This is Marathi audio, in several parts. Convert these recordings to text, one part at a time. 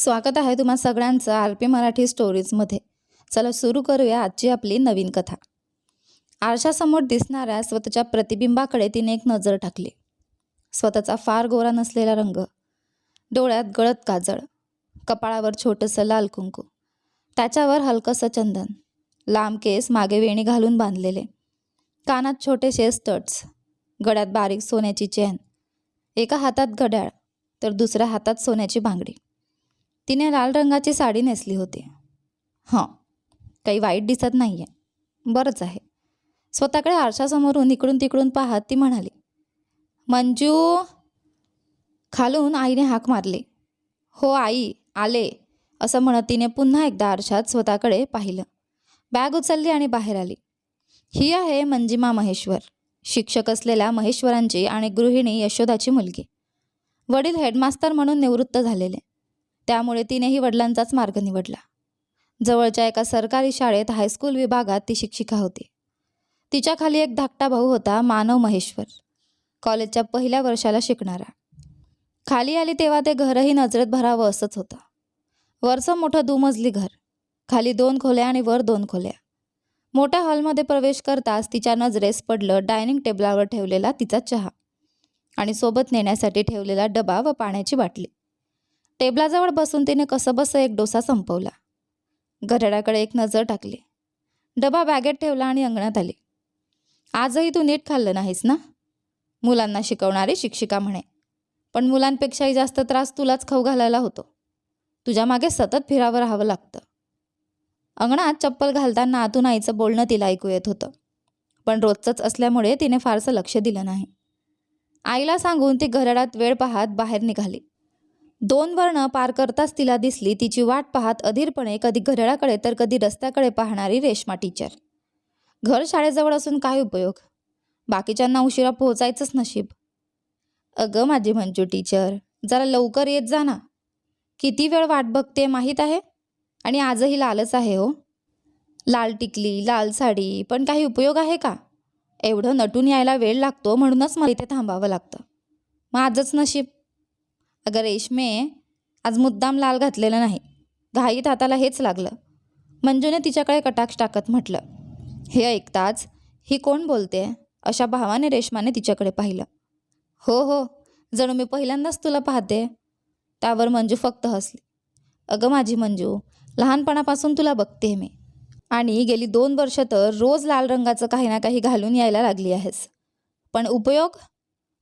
स्वागत आहे तुम्हा सगळ्यांचं आर पी मराठी स्टोरीजमध्ये. चला सुरू करूया आजची आपली नवीन कथा. आरशासमोर दिसणाऱ्या स्वतःच्या प्रतिबिंबाकडे तिने एक नजर टाकली. स्वतःचा फार गोरा नसलेला रंग, डोळ्यात गडद काजळ, कपाळावर छोटंसं लाल कुंकू, त्याच्यावर हलकंसं चंदन, लांब केस मागे वेणी घालून बांधलेले, कानात छोटेसे स्टड्स, गळ्यात बारीक सोन्याची चेन, एका हातात घड्याळ तर दुसऱ्या हातात सोन्याची बांगडी. तिने लाल रंगाची साडी नेसली होती. काही वाईट दिसत नाही आहे, बरंच आहे. स्वतःकडे आरशासमोरून इकडून तिकडून पाहत ती म्हणाली, मंजू. खालून आईने हाक मारली. हो आई, आले, असं म्हणत तिने पुन्हा एकदा आरशात स्वतःकडे पाहिलं. बॅग उचलली आणि बाहेर आली. ही आहे मंजिमा महेश्वर, शिक्षक असलेल्या महेश्वरांची आणि गृहिणी यशोदाची मुलगी. वडील हेडमास्तर म्हणून निवृत्त झालेले, त्यामुळे तिनेही वडिलांचाच मार्ग निवडला. जवळच्या एका सरकारी शाळेत हायस्कूल विभागात ती शिक्षिका होती. तिच्या खाली एक धाकटा भाऊ होता, मानव महेश्वर, कॉलेजच्या पहिल्या वर्षाला शिकणारा. खाली आली तेव्हा ते घरही नजरेत भरावं असंच होतं. वरचं मोठं दुमजली घर, खाली 2 खोल्या आणि वर 2 खोल्या. मोठ्या हॉलमध्ये प्रवेश करताच तिच्या नजरेस पडलं डायनिंग टेबलावर ठेवलेला तिचा चहा आणि सोबत नेण्यासाठी ठेवलेला डबा व पाण्याची बाटली. टेबलाजवळ बसून तिने कसंबसं एक डोसा संपवला. घड्याळाकडे एक नजर टाकली, डबा बॅगेत ठेवला आणि अंगणात आली. आजही तू नीट खाल्लं नाहीस ना? मुलांना शिकवणारी शिक्षिका म्हणे, पण मुलांपेक्षाही जास्त त्रास तुलाच खाऊ घालायला होतो. तुझ्या मागे सतत फिरावं राहावं लागतं. अंगणात चप्पल घालताना आतून आईचं बोलणं तिला ऐकू येत होतं, पण रोजचंच असल्यामुळे तिने फारसं लक्ष दिलं नाही. आईला सांगून ती घड्याळात वेळ पाहत बाहेर निघाली. 2 वर्ण पार करताच तिला दिसली तिची वाट पाहत अधीरपणे कधी घड्याळाकडे तर कधी रस्त्याकडे पाहणारी रेश्मा टीचर. घर शाळेजवळ असून काय उपयोग, बाकीच्यांना उशिरा पोहोचायचंच नशीब. अगं माझी मंजू टीचर, जरा लवकर येत जा ना. किती वेळ वाट बघते माहीत आहे, आणि आजही लालच आहे हो. लाल टिकली, लाल साडी, पण काही उपयोग आहे का? एवढं नटून यायला वेळ लागतो, म्हणूनच मला इथे थांबावं लागतं. माझंच नशीब. अगं रेश्मे, आज मुद्दाम लाल घातलेलं नाही, घाईत हाताला हेच लागलं. मंजूने तिच्याकडे कटाक्ष टाकत म्हटलं. हे ऐकताच ही कोण बोलते, अशा भावाने रेश्माने तिच्याकडे पाहिलं. हो, जणू मी पहिल्यांदाच तुला पाहते. त्यावर मंजू फक्त हसली. अगं माझी मंजू, लहानपणापासून तुला बघते मी, आणि गेली 2 वर्ष तर रोज लाल रंगाचं काही ना काही घालून यायला लागली आहेस. पण उपयोग?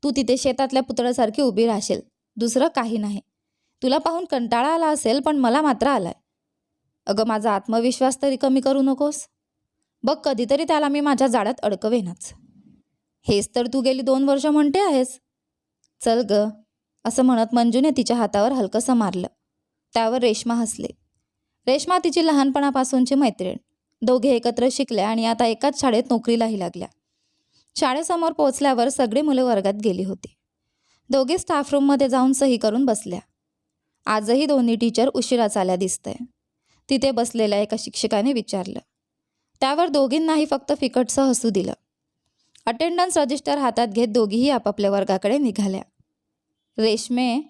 तू तिथे शेतातल्या पुतळ्यासारखी उभी राहशील, दुसरं काही नाही. तुला पाहून कंटाळा आला असेल, पण मला मात्र आलाय. अगं माझा आत्मविश्वास तरी कमी करू नकोस. बघ, कधीतरी त्याला मी माझ्या जाळ्यात अडकवेनच. हेच तर तू गेली 2 वर्ष म्हणते आहेस. चल ग, असं म्हणत मंजूने तिच्या हातावर हलकंसं मारलं. त्यावर रेश्मा हसले. रेश्मा तिची लहानपणापासूनची मैत्रीण. दोघे एकत्र शिकल्या आणि आता एकाच शाळेत नोकरीलाही लागल्या. शाळेसमोर पोहोचल्यावर सगळी मुलं वर्गात गेली होती. दोघे स्टाफ रूममध्ये जाऊन सही करून बसल्या. आजही दोन्ही टीचर उशिराच आल्या दिसतंय, तिथे बसलेल्या एका शिक्षकाने विचारलं. त्यावर दोघींनाही फक्त फिकटसं हसू दिलं. अटेंडन्स रजिस्टर हातात घेत दोघीही आपापल्या वर्गाकडे निघाल्या. रेश्मे,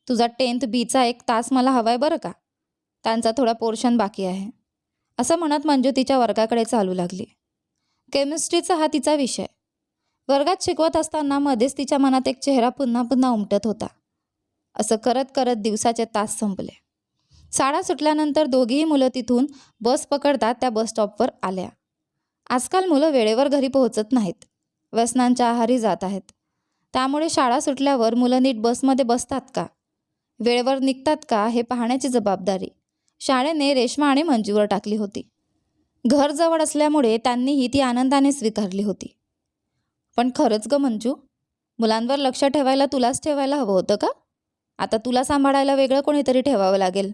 तुझा 10th Bचा 1 तास मला हवाय बरं का, त्यांचा थोडा पोर्शन बाकी आहे, असं म्हणत मंजू तिच्या वर्गाकडे चालू लागली. केमिस्ट्रीचा हा तिचा विषय. वर्गात शिकवत असताना मध्येच तिच्या मनात एक चेहरा पुन्हा पुन्हा उमटत होता. असं करत करत दिवसाचे तास संपले. शाळा सुटल्यानंतर दोघीही मुलं तिथून बस पकडतात त्या बस स्टॉपवर आल्या. आजकाल मुलं वेळेवर घरी पोहोचत नाहीत, व्यसनांच्या आहारी जात आहेत. त्यामुळे शाळा सुटल्यावर मुलं नीट बसमध्ये बसतात का, वेळेवर निघतात का, हे पाहण्याची जबाबदारी शाळेने रेश्मा आणि मंजूवर टाकली होती. घर जवळ असल्यामुळे त्यांनीही ती आनंदाने स्वीकारली होती. पण खरंच ग मंजू, मुलांवर लक्ष ठेवायला तुलाच ठेवायला हवं होतं का? आता तुला सांभाळायला वेगळं कोणीतरी ठेवावं लागेल.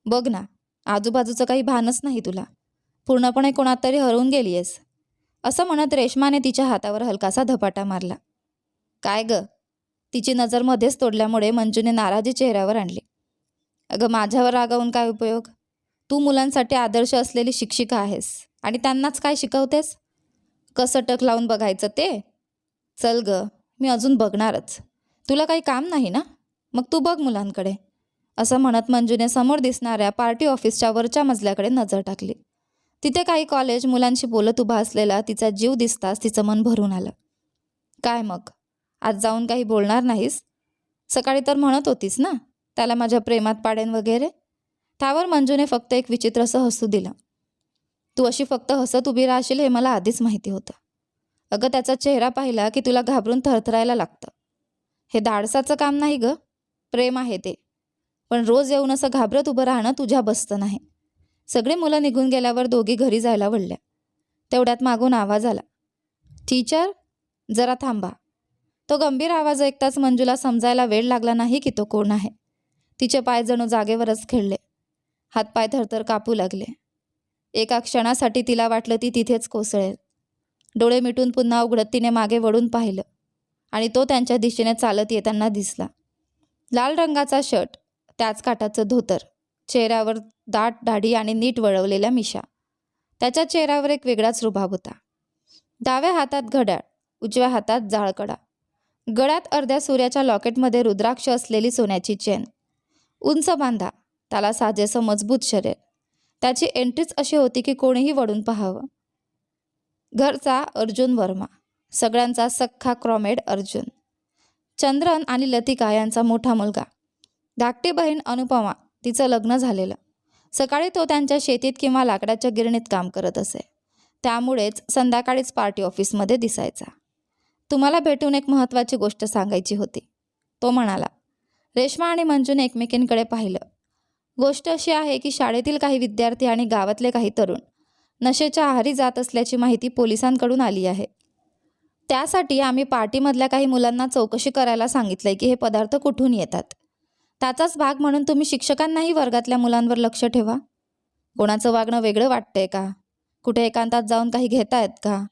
बघ ना, आजूबाजूचं काही भानच नाही तुला, पूर्णपणे कोणात तरी हरवून गेली आहेस, असं म्हणत रेश्माने तिच्या हातावर हलकासा धपाटा मारला. काय ग? तिची नजर मध्येच तोडल्यामुळे मंजूने नाराजी चेहऱ्यावर आणली. अगं माझ्यावर रागावून काय उपयोग? तू मुलांसाठी आदर्श असलेली शिक्षिका आहेस आणि त्यांनाच काय शिकवतेस? कसं टक लावून बघायचं ते? चल ग, मी अजून बघणारच. तुला काही काम नाही ना, मग तू बघ मुलांकडे. असं म्हणत मंजूने समोर दिसणाऱ्या पार्टी ऑफिसच्या वरच्या मजल्याकडे नजर टाकली. तिथे काही कॉलेज मुलांशी बोलत उभा असलेला तिचा जीव दिसताच तिचं मन भरून आलं. काय मग, आज जाऊन काही बोलणार नाहीस? सकाळी तर म्हणत होतीस ना त्याला माझ्या प्रेमात पाडेन वगैरे. त्यावर मंजूने फक्त एक विचित्रसं हसू दिलं. तू अशी फक्त हसत उभी राहशील हे मला आधीच माहिती होतं. अगं, त्याचा चेहरा पाहिला की तुला घाबरून थरथरायला लागतं. हे धाडसाचं काम नाही ग, प्रेम आहे ते. पण रोज येऊन असं घाबरत उभं राहणं तुझ्या बसतं नाही. सगळी मुलं निघून गेल्यावर दोघी घरी जायला वळल्या. तेवढ्यात मागून आवाज आला, टीचर जरा थांबा. तो गंभीर आवाज ऐकताच मंजूला समजायला वेळ लागला नाही की तो कोण आहे. तिचे पाय जणू जागेवरच खेळले. हातपाय थरथर कापू लागले. एका क्षणासाठी तिला वाटलं ती तिथेच कोसळेल. डोळे मिटून पुन्हा उघडत तिने मागे वळून पाहिलं आणि तो त्यांच्या दिशेने चालत येताना दिसला. लाल रंगाचा शर्ट, त्याच काठाचं धोतर, चेहऱ्यावर दाट दाढी आणि नीट वळवलेल्या मिशा. त्याच्या चेहऱ्यावर एक वेगळाच रुबाब होता. डाव्या हातात घड्याळ, उजव्या हातात जाळकडा, गळ्यात अर्ध्या सूर्याच्या लॉकेटमध्ये रुद्राक्ष असलेली सोन्याची चेन, उंच बांधा, त्याला साजेसं मजबूत शरीर. त्याची एंट्रीच अशी होती की कोणीही वळून पाहावं. घरचा अर्जुन वर्मा, सगळ्यांचा सख्खा क्रॉमेड अर्जुन. चंद्रन आणि लतिका यांचा मोठा मुलगा. धाकटी बहीण अनुपमा, तिचं लग्न झालेलं. सकाळी तो त्यांच्या शेतीत किंवा लाकडाच्या गिरणीत काम करत असे. त्यामुळेच संध्याकाळीच पार्टी ऑफिसमध्ये दिसायचा. तुम्हाला भेटून एक महत्त्वाची गोष्ट सांगायची होती, तो म्हणाला. रेश्मा आणि मंजूने एकमेकींकडे पाहिलं. गोष्ट अशी आहे की शाळेतील काही विद्यार्थी आणि गावातले काही तरुण नशेच्या आहारी जात असल्याची माहिती पोलिसांकडून आली आहे. त्यासाठी आम्ही पार्टीमधल्या काही मुलांना चौकशी करायला सांगितलंय की हे पदार्थ कुठून येतात. त्याचाच भाग म्हणून तुम्ही शिक्षकांनाही वर्गातल्या मुलांवर लक्ष ठेवा. कोणाचं वागणं वेगळं वाटतंय का? कुठे एकांतात जाऊन काही घेतायत का?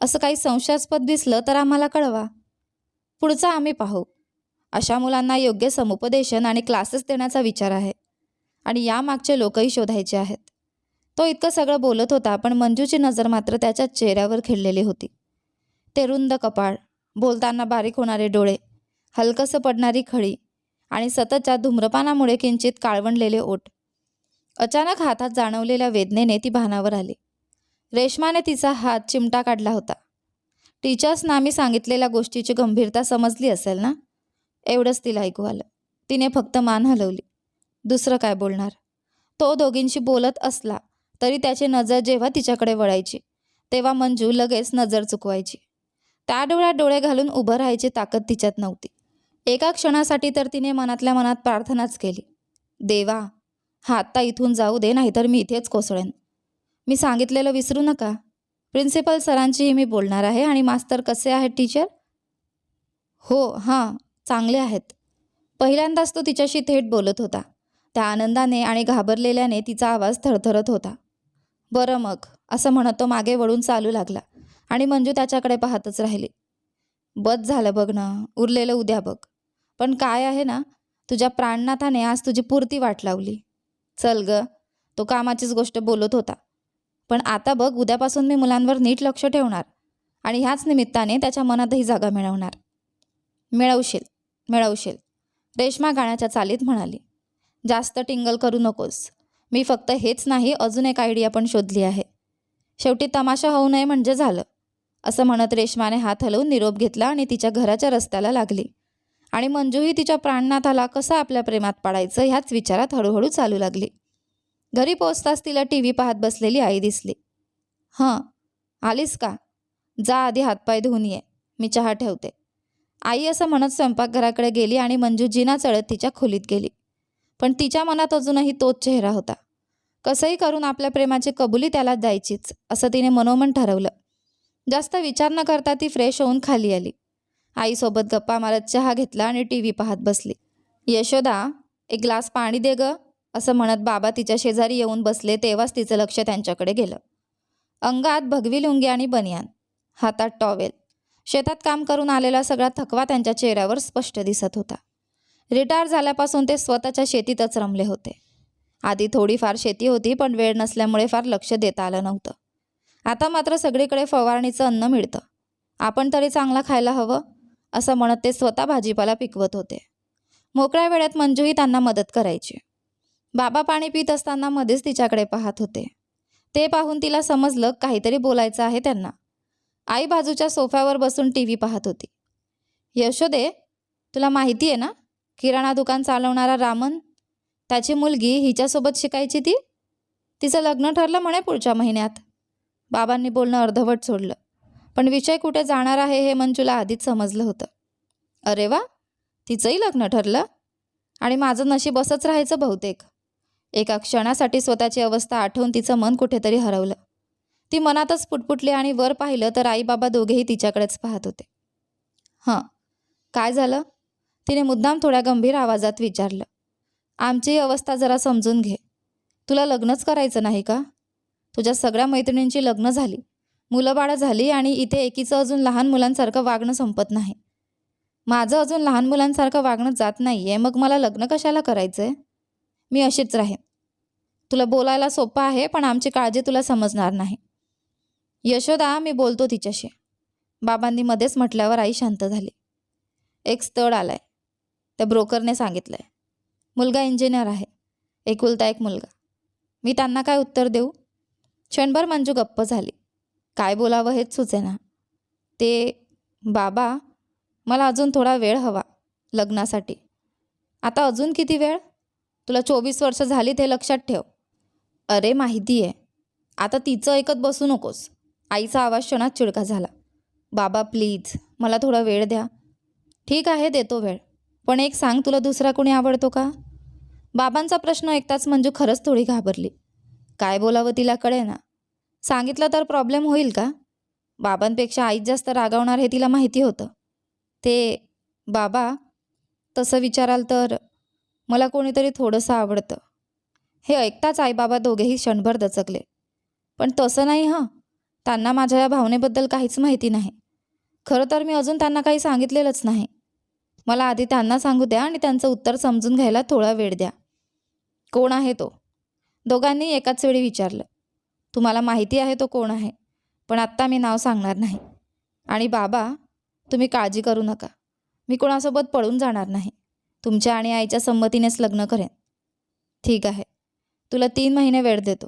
असं काही संशयास्पद दिसलं तर आम्हाला कळवा. पुढचं आम्ही पाहू. अशा मुलांना योग्य समुपदेशन आणि क्लासेस देण्याचा विचार आहे आणि यामागचे लोकही शोधायचे आहेत. तो इतकं सगळं बोलत होता पण मंजूची नजर मात्र त्याच्या चेहऱ्यावर खिळलेली होती. ते रुंद कपाळ, बोलताना बारीक होणारे डोळे, हलकसं पडणारी खळी आणि सततच्या धूम्रपानामुळे किंचित काळवंडलेले ओठ. अचानक हातात जाणवलेल्या वेदनेने ती भानावर आली. रेश्माने तिचा हात चिमटा काढला होता. टीचर्सना आम्ही सांगितलेल्या गोष्टीची गंभीरता समजली असेल ना? एवढंच तिला ऐकू आलं. तिने फक्त मान हलवली. दुसरं काय बोलणार? तो दोघींशी बोलत असला तरी त्याची नजर जेव्हा तिच्याकडे वळायची तेव्हा मंजू लगेच नजर चुकवायची. त्या डोळ्यात डोळे घालून उभं राहायची ताकद तिच्यात नव्हती. एका क्षणासाठी तर तिने मनातल्या मनात प्रार्थनाच केली, देवा, हा आत्ता इथून जाऊ दे, नाहीतर मी इथेच कोसळेन. मी सांगितलेलं विसरू नका. प्रिन्सिपल सरांचीही मी बोलणार आहे. आणि मास्तर कसे आहेत टीचर? हो, हां, चांगले आहेत. पहिल्यांदाच तो तिच्याशी थेट बोलत होता. त्या आनंदाने आणि घाबरलेल्याने तिचा आवाज थरथरत होता. बरं मग, असं म्हणत तो मागे वळून चालू लागला आणि मंजू त्याच्याकडे पाहतच राहिली. बस झालं बघ ना, उरलेलं उद्या बघ. पण काय आहे ना, तुझ्या प्राणनाथाने आज तुझी पुरती वाट लावली. चल ग, तो कामाचीच गोष्ट बोलत होता. पण आता बघ, उद्यापासून मी मुलांवर नीट लक्ष ठेवणार आणि ह्याच निमित्ताने त्याच्या मनातही जागा मिळवणार. मिळवशील, मिळवशील, रेश्मा गाण्याच्या चालीत म्हणाली. जास्त टिंगल करू नकोस. मी फक्त हेच नाही, अजून एक आयडिया पण शोधली आहे. शेवटी तमाशा होऊ नये म्हणजे झालं. असं म्हणत रेश्माने हात हलवून निरोप घेतला आणि तिच्या घराच्या रस्त्याला लागली. आणि मंजूही तिच्या प्राणनाथाला कसं आपल्या प्रेमात पाडायचं ह्याच विचारात हळूहळू चालू लागली. घरी पोचताच तिला टी व्ही पाहत बसलेली आई दिसली. हं, आलीस का? जा आधी हातपाय धुवून ये, मी चहा ठेवते. आई असं म्हणत स्वयंपाकघराकडे गेली आणि मंजू जिना चढत तिच्या खोलीत गेली. पण तिच्या मनात अजूनही तोच चेहरा होता. कसंही करून आपल्या प्रेमाची कबुली त्याला द्यायचीच असं तिने मनोमन ठरवलं. जास्त विचार न करता ती फ्रेश होऊन खाली आली. आईसोबत गप्पा मारत चहा घेतला आणि टी व्ही पाहत बसली. यशोदा, एक ग्लास पाणी दे ग, असं म्हणत बाबा तिच्या शेजारी येऊन बसले तेव्हाच तिचं लक्ष त्यांच्याकडे गेलं. अंगात भगवी लुंगी आणि बनियान, हातात टॉवेल. शेतात काम करून आलेला सगळा थकवा त्यांच्या चेहऱ्यावर स्पष्ट दिसत होता. रिटायर झाल्यापासून ते स्वतःच्या शेतीतच रमले होते. आधी थोडीफार शेती होती पण वेळ नसल्यामुळे फार लक्ष देता आलं नव्हतं. आता मात्र सगळीकडे फवारणीचं अन्न मिळतं. आपण तरी चांगला खायला हवं असं म्हणत ते स्वतः भाजीपाला पिकवत होते. मोकळ्या वेळात मंजूही त्यांना मदत करायची. बाबा पाणी पित असताना मध्येच तिच्याकडे पाहत होते. ते पाहून तिला समजलं काहीतरी बोलायचं आहे त्यांना. आई बाजूच्या सोफ्यावर बसून टी व्ही पाहत होती. यशोदे, तुला माहिती आहे ना, किराणा दुकान चालवणारा रामन, त्याची मुलगी हिच्यासोबत शिकायची तिचं लग्न ठरलं म्हणे पुढच्या महिन्यात. बाबांनी बोलणं अर्धवट सोडलं. पण विषय कुठे जाणार आहे हे मंजूला आधीच समजलं होतं. अरे वा, तिचंही लग्न ठरलं. आणि माझं नशीब असंच राहायचं बहुतेक. एका क्षणासाठी स्वतःची अवस्था आठवून तिचं मन कुठेतरी हरवलं. ती मनातच पुटपुटली आणि वर पाहिलं तर आई बाबा दोघेही तिच्याकडेच पाहत होते. हां, काय झालं? तिने मुद्दाम थोड्या गंभीर आवाजात विचारलं. आमची अवस्था जरा समजून घे. तुला लग्नच करायचं नाही का? तुझ्या सगळ्या मैत्रिणींची लग्न झाली, मुलं बाळं झाली आणि इथे एकीचं अजून लहान मुलांसारखं वागणं संपत नाही. माझं अजून लहान मुलांसारखं वागणं जात नाही आहे, मग मला लग्न कशाला करायचं आहे? मी अशीच राहीन. तुला बोलायला सोपं आहे, पण आमची काळजी तुला समजणार नाही. यशोदा, मी बोलतो तिच्याशी. बाबांनी मध्येच म्हटल्यावर आई शांत झाली. एक स्थळ आलंय, त्या ब्रोकरने सांगितलंय. मुलगा इंजिनियर आहे, एकुलता एक मुलगा. मी त्यांना काय उत्तर देऊ? क्षणभर मंजू गप्प झाली. काय बोलावं हेच सुचेना. बाबा, मला अजून थोडा वेळ हवा लग्नासाठी. आता अजून किती वेळ? तुला 24 वर्ष झालीत हे लक्षात ठेव. अरे माहिती आहे. आता तिचं ऐकत बसू नकोस. आईचा आवाज क्षणात चिडका झाला. बाबा प्लीज, मला थोडा वेळ द्या. ठीक आहे, देतो वेळ. पण एक सांग, तुला दुसरा कोणी आवडतो का? बाबांचा प्रश्न ऐकताच मंजू खरंच थोडी घाबरली. काय बोलावं तिला कळेना. सांगितलं तर प्रॉब्लेम होईल का? बाबांपेक्षा आईच जास्त रागावणार हे तिला माहिती होतं. बाबा, तसं विचाराल तर मला कोणीतरी थोडंसं आवडतं. हे ऐकताच आईबाबा दोघेही क्षणभर दचकले. पण तसं नाही हं. त्यांना माझ्या या भावनेबद्दल काहीच माहिती नाही. खरं तर मी अजून त्यांना काही सांगितलेलंच नाही. मला आधी त्यांना सांगू द्या आणि त्यांचं उत्तर समजून घ्यायला थोडा वेळ द्या. कोण आहे तो? दोघांनी एकाच वेळी विचारलं. तुम्हाला माहिती आहे तो कोण आहे, पण आत्ता मी नाव सांगणार नाही. आणि बाबा, तुम्ही काळजी करू नका. मी कोणासोबत पळून जाणार नाही. तुमच्या आणि आईच्या संमतीनेच लग्न करेन. ठीक आहे, तुला 3 महिने वेळ देतो.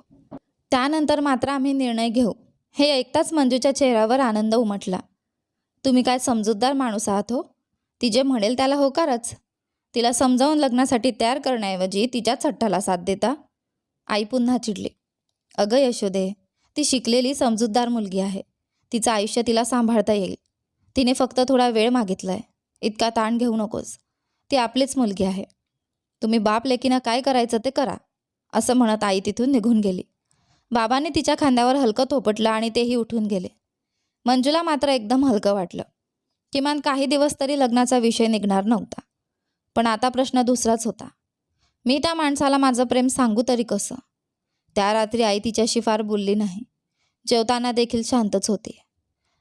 त्यानंतर मात्र आम्ही निर्णय घेऊ. हे ऐकताच मंजूच्या चेहऱ्यावर आनंद उमटला. तुम्ही काय समजूतदार माणूस आहात हो. ती जे म्हणेल त्याला होकारच. तिला समजावून लग्नासाठी तयार करण्याऐवजी तिच्याच हट्टाला साथ देता. आई पुन्हा चिडली. अगं यशोदे, ती शिकलेली समजूतदार मुलगी आहे. तिचं आयुष्य तिला सांभाळता येईल. तिने फक्त थोडा वेळ मागितलाय. इतका ताण घेऊ नकोस. ती आपलीच मुलगी आहे. तुम्ही बाप लेकीनं काय करायचं ते करा, असं म्हणत आई तिथून निघून गेली. बाबांनी तिच्या खांद्यावर हलकं थोपटलं आणि तेही उठून गेले. मंजूला मात्र एकदम हलकं वाटलं. किमान काही दिवस तरी लग्नाचा विषय निघणार नव्हता. पण आता प्रश्न दुसराच होता. मी त्या माणसाला माझं प्रेम सांगू तरी कसं? त्या रात्री आई तिच्याशी फार बोलली नाही. जेवताना देखील शांतच होती.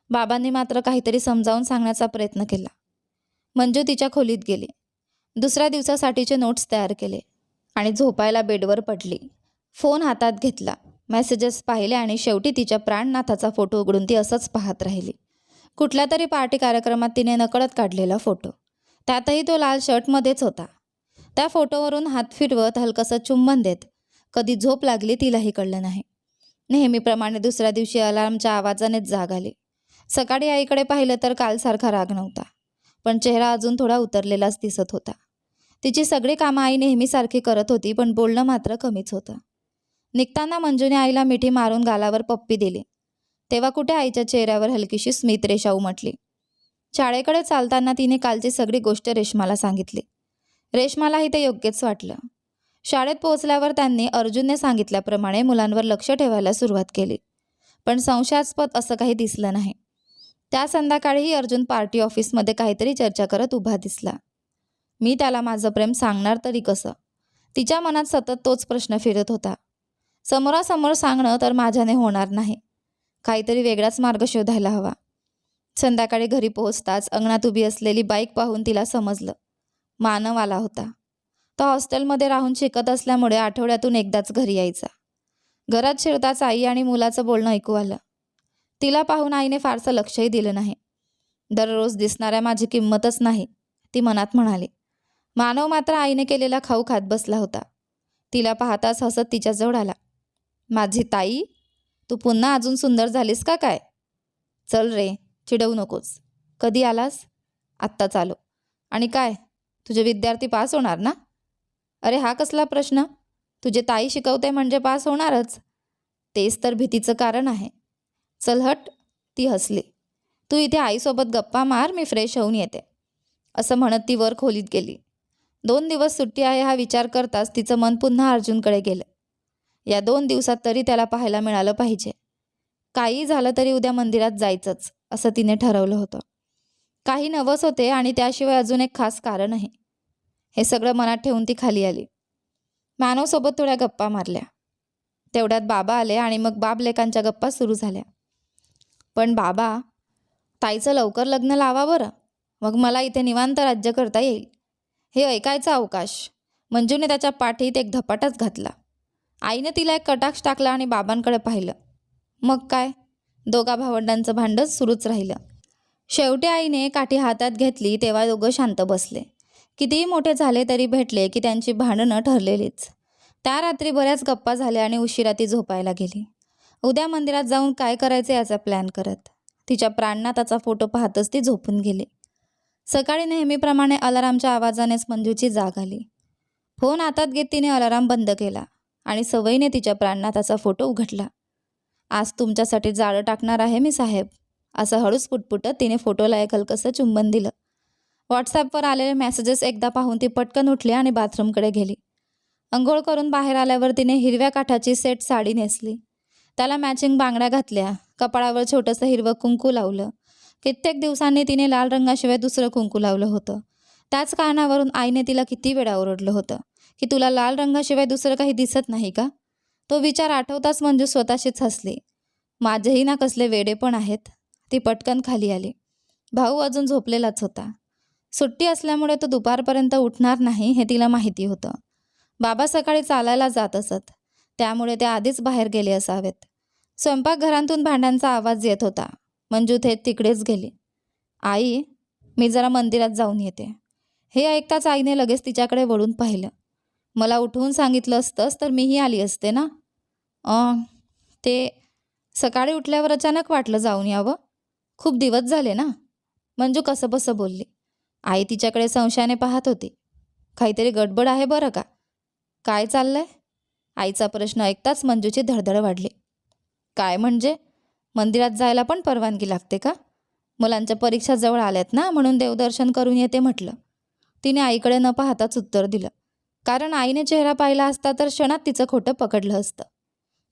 बाबांनी मात्र काहीतरी समजावून सांगण्याचा प्रयत्न केला. मंजू तिच्या खोलीत गेली. दुसऱ्या दिवसासाठीचे नोट्स तयार केले आणि झोपायला बेडवर पडली. फोन हातात घेतला, मेसेजेस पाहिले आणि शेवटी तिच्या प्राणनाथाचा फोटो उघडून ती असंच पाहत राहिली. कुठल्या तरी पार्टी कार्यक्रमात तिने नकळत काढलेला फोटो. त्यातही तो लाल शर्टमध्येच होता. त्या फोटोवरून हात फिरवत हलकंसं चुंबन देत कधी झोप लागली तिलाही कळलं नाही. नेहमीप्रमाणे दुसऱ्या दिवशी अलार्मच्या आवाजानेच जाग आली. सकाळी आईकडे पाहिलं तर कालसारखा राग नव्हता, पण चेहरा अजून थोडा उतरलेलाच दिसत होता. तिची सगळी कामं आई नेहमीसारखी करत होती, पण बोलणं मात्र कमीच होतं. निघताना मंजूने आईला मिठी मारून गालावर पप्पी दिली. तेव्हा कुठे आईच्या चेहऱ्यावर हलकीशी स्मितरेषा उमटली. शाळेकडे चालताना तिने कालची सगळी गोष्ट रेश्माला सांगितली. रेश्मालाही ते योग्यच वाटलं. शाळेत पोहोचल्यावर त्यांनी अर्जुनने सांगितल्याप्रमाणे मुलांवर लक्ष ठेवायला सुरुवात केली. पण संशयास्पद असं काही दिसलं नाही. त्या संध्याकाळीही अर्जुन पार्टी ऑफिसमध्ये काहीतरी चर्चा करत उभा दिसला. मी त्याला माझं प्रेम सांगणार तरी कसं? तिच्या मनात सतत तोच प्रश्न फिरत होता. समोरासमोर सांगणं तर माझ्याने होणार नाही. काहीतरी वेगळाच मार्ग शोधायला हवा. संध्याकाळी घरी पोहोचताच अंगणात उभी असलेली बाईक पाहून तिला समजलं. मानव आला होता. तो हॉस्टेलमध्ये राहून शिकत असल्यामुळे आठवड्यातून एकदाच घरी यायचा. घरात शिरताच आई आणि मुलाचं बोलणं ऐकू आलं. तिला पाहून आईने फारसं लक्षही दिलं नाही. दररोज दिसणाऱ्या माझी किंमतच नाही, ती मनात म्हणाली. मानव मात्र आईने केलेला खाऊ खात बसला होता. तिला पाहताच हसत तिच्याजवळ आला. माझी ताई, तू पुन्हा अजून सुंदर झालीस का काय? चल रे, चिडवू नकोस. कधी आलास? आत्ताच आलो. आणि काय, तुझे विद्यार्थी पास होणार ना? अरे हा कसला प्रश्न? तुझे ताई शिकवते म्हणजे पास होणारच. तेच तर भीतीचं कारण आहे. चल हट. ती हसली. तू इथे आईसोबत गप्पा मार, मी फ्रेश होऊन येते. असं म्हणत ती वर खोलीत गेली. 2 दिवस सुट्टी आहे हा विचार करताच तिचं मन पुन्हा अर्जुनकडे गेलं. या 2 दिवसात तरी त्याला पाहायला मिळालं पाहिजे. काही झालं तरी उद्या मंदिरात जायचंच असं तिने ठरवलं होतं. काही नवस होते आणि त्याशिवाय अजून एक खास कारण आहे. हे सगळं मनात ठेवून ती खाली आली. मानवसोबत थोड्या गप्पा मारल्या. तेवढ्यात बाबा आले आणि मग बाप-लेकांच्या गप्पा सुरू झाल्या. पण बाबा, ताईचं लवकर लग्न लावा बरं, मग मला इथे निवांत राज्य करता येईल. हे ऐकायचा अवकाश. मंजूने त्याच्या पाठीत एक धपाटाच घातला. आईने तिला एक कटाक्ष टाकला आणि बाबांकडे पाहिलं. मग काय, दोघा भावंडांचं भांडण सुरूच राहिलं. शेवटी आईने काठी हातात घेतली तेव्हा दोघं शांत बसले. कितीही मोठे झाले तरी भेटले की त्यांची भांडणं ठरलेलीच. त्या रात्री बऱ्याच गप्पा झाल्या आणि उशिरा ती झोपायला गेली. उद्या मंदिरात जाऊन काय करायचे याचा प्लॅन करत. तिच्या प्राणनाथाचा फोटो पाहतच ती झोपून गेली. सकाळी नेहमीप्रमाणे अलारामच्या आवाजानेच मंजूची जाग आली. फोन हातात घेत तिने अलाराम बंद केला आणि सवयीने तिच्या प्राणनाथाचा फोटो उघडला. आज तुमच्यासाठी जाळं टाकणार आहे मी साहेब, असं हळूच पुटपुटत तिने फोटोला एक हलकसं चुंबन दिलं. व्हॉट्सॲपवर आलेले मेसेजेस एकदा पाहून ती पटकन उठली आणि बाथरूमकडे गेली. अंघोळ करून बाहेर आल्यावर तिने हिरव्या काठाची सेट साडी नेसली. त्याला मॅचिंग बांगड्या घातल्या. कपाळावर छोटंसं हिरवं कुंकू लावलं. कित्येक दिवसांनी तिने लाल रंगाशिवाय दुसरं कुंकू लावलं होतं. त्याच कारणावरून आईने तिला किती वेळा ओरडलं होतं की तुला लाल रंगाशिवाय दुसरं काही दिसत नाही का? तो विचार आठवताच मंजू स्वतःशीच हसली. माझेही ना कसले वेडे पण आहेत. ती पटकन खाली आली. भाऊ अजून झोपलेलाच होता. सुट्टी असल्यामुळे तो दुपारपर्यंत उठणार नाही हे तिला माहिती होतं. बाबा सकाळी चालायला जात असत, त्यामुळे ते आधीच बाहेर गेले असावेत. स्वयंपाकघरातून भांड्यांचा आवाज येत होता. मंजू थेट तिकडेच गेली. आई, मी जरा मंदिरात जाऊन येते. हे ऐकताच आईने लगेच तिच्याकडे वळून पाहिलं. मला उठवून सांगितलं असतंस तर मीही आली असते ना. ते सकाळी उठल्यावर अचानक वाटलं जाऊन यावं. खूप दिवस झाले ना. मंजू कसंबसं बोलली. आई तिच्याकडे संशयाने पाहत होती. काहीतरी गडबड आहे बरं का? काय चाललंय? आईचा प्रश्न ऐकताच मंजूची धडधड वाढली. काय म्हणजे? मंदिरात जायला पण परवानगी लागते का? मुलांच्या परीक्षा जवळ आल्यात ना, म्हणून देवदर्शन करून येते म्हटलं. तिने आईकडे न पाहताच उत्तर दिलं. कारण आईने चेहरा पाहिला असता तर क्षणात तिचं खोटं पकडलं असतं.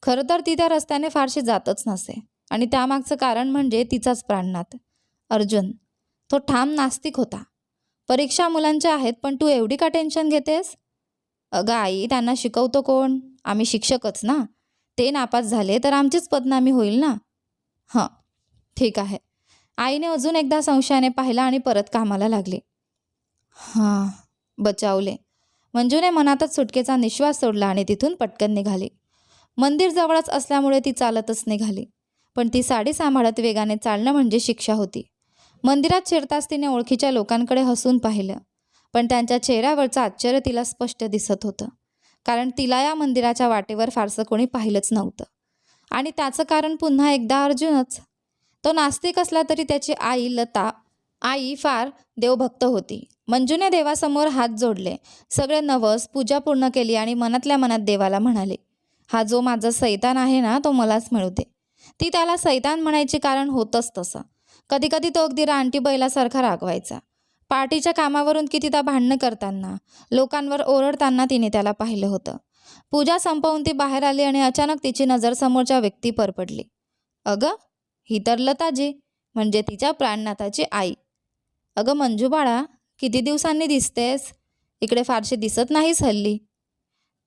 खरं तर ती त्या रस्त्याने फारशी जातच नसे आणि त्यामागचं कारण म्हणजे तिचाच प्राणनाथ अर्जुन. तो ठाम नास्तिक होता. परीक्षा मुलांच्या आहेत, पण तू एवढी का टेन्शन घेतेस? अगं आई, त्यांना शिकवतो कोण? आम्ही शिक्षकच ना. ते नापास झाले तर आमचीच बदनामी होईल ना. हां, ठीक आहे. आईने अजून एकदा संशयाने पाहिला आणि परत कामाला लागली. हां, बचावले. मंजूने मनातच सुटकेचा निश्वास सोडला आणि तिथून पटकन निघाली. मंदिर जवळच असल्यामुळे ती चालतच निघाली. पण ती साडी सांभाळत वेगाने चालणं म्हणजे शिक्षा होती. मंदिरात शिरताच तिने ओळखीच्या लोकांकडे हसून पाहिलं, पण त्यांच्या चेहऱ्यावरचं आश्चर्य तिला स्पष्ट दिसत होतं. कारण तिला या मंदिराच्या वाटेवर फारसं कोणी पाहिलंच नव्हतं. आणि त्याचं कारण पुन्हा एकदा अर्जुनच. तो नास्तिक असला तरी त्याची आई लता फार देवभक्त होती. मंजूने देवासमोर हात जोडले, सगळे नवस पूजा पूर्ण केली आणि मनातल्या मनात देवाला म्हणाले, हा जो माझा सैतान आहे ना, तो मलाच मिळू दे. ती त्याला सैतान म्हणायची, कारण होतंच तसं. कधी कधी तो अगदी रानटी बैलासारखा रागवायचा. पार्टीच्या कामावरून कितीदा भांडणं करताना, लोकांवर ओरडताना तिने त्याला पाहिलं होतं. पूजा संपवून ती बाहेर आली आणि अचानक तिची नजर समोरच्या व्यक्तीवर पडली. अगं, ही तर लताजी, म्हणजे तिच्या प्राणनाथाची आई. अगं मंजू बाळा, किती दिवसांनी दिसतेस? इकडे फारशी दिसत नाहीस हल्ली.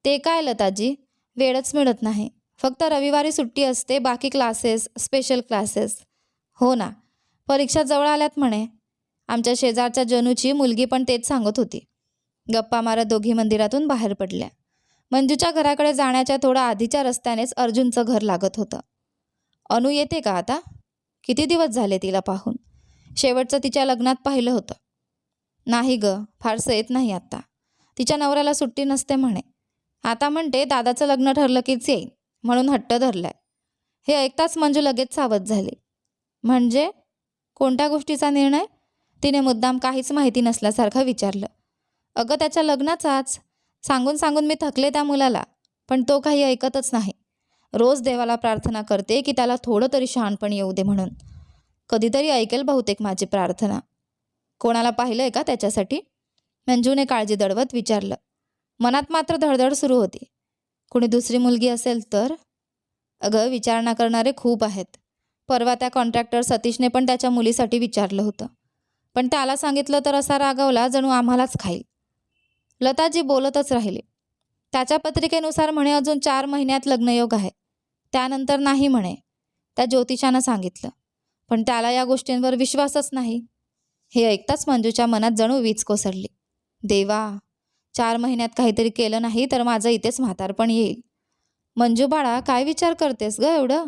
ते काय लताजी, वेळच मिळत नाही. फक्त रविवारी सुट्टी असते, बाकी क्लासेस, स्पेशल क्लासेस. हो ना, परीक्षा जवळ आल्यात म्हणे. आमच्या शेजारच्या जनूची मुलगी पण तेच सांगत होती. गप्पा मारत दोघी मंदिरातून बाहेर पडल्या. मंजूच्या घराकडे जाण्याच्या थोडा आधीच्या रस्त्यानेच अर्जुनचं घर लागत होतं. अनु येते का आता? किती दिवस झाले तिला पाहून. शेवटचं तिच्या लग्नात पाहिलं होतं. नाही गं, फारसं येत नाही आत्ता. तिच्या नवऱ्याला सुट्टी नसते म्हणे. आता म्हणते दादाचं लग्न ठरलं कीच येईन म्हणून हट्ट धरलाय. हे ऐकताच मंजू लगेच सावध झाली. म्हणजे कोणत्या गोष्टीचा निर्णय? तिने मुद्दाम काहीच माहिती नसल्यासारखं विचारलं. अगं त्याच्या लग्नाचाच. सांगून सांगून मी थकले त्या मुलाला, पण तो काही ऐकतच नाही. रोज देवाला प्रार्थना करते की त्याला थोडं तरी शहाणपण येऊ दे म्हणून. कधीतरी ऐकेल बहुतेक माझी प्रार्थना. कोणाला पाहिलंय का त्याच्यासाठी? मंजूने काळजी दडवत विचारलं. मनात मात्र धडधड सुरू होती. कुणी दुसरी मुलगी असेल तर? अगं विचारणा करणारे खूप आहेत. परवा त्या कॉन्ट्रॅक्टर सतीशने पण त्याच्या मुलीसाठी विचारलं होतं, पण त्याला सांगितलं तर असा रागावला जणू आम्हालाच खाईल. लताजी बोलतच राहिली. त्याच्या पत्रिकेनुसार म्हणे अजून 4 महिन्यात लग्नयोग आहे, त्यानंतर नाही म्हणे. त्या ज्योतिषानं सांगितलं, पण त्याला या गोष्टींवर विश्वासच नाही. हे ऐकताच मंजूच्या मनात जणू वीज कोसळली. देवा, 4 महिन्यात काहीतरी केलं नाही तर माझं इथेच म्हातारपण येईल. मंजू बाळा, काय विचार करतेस ग एवढं?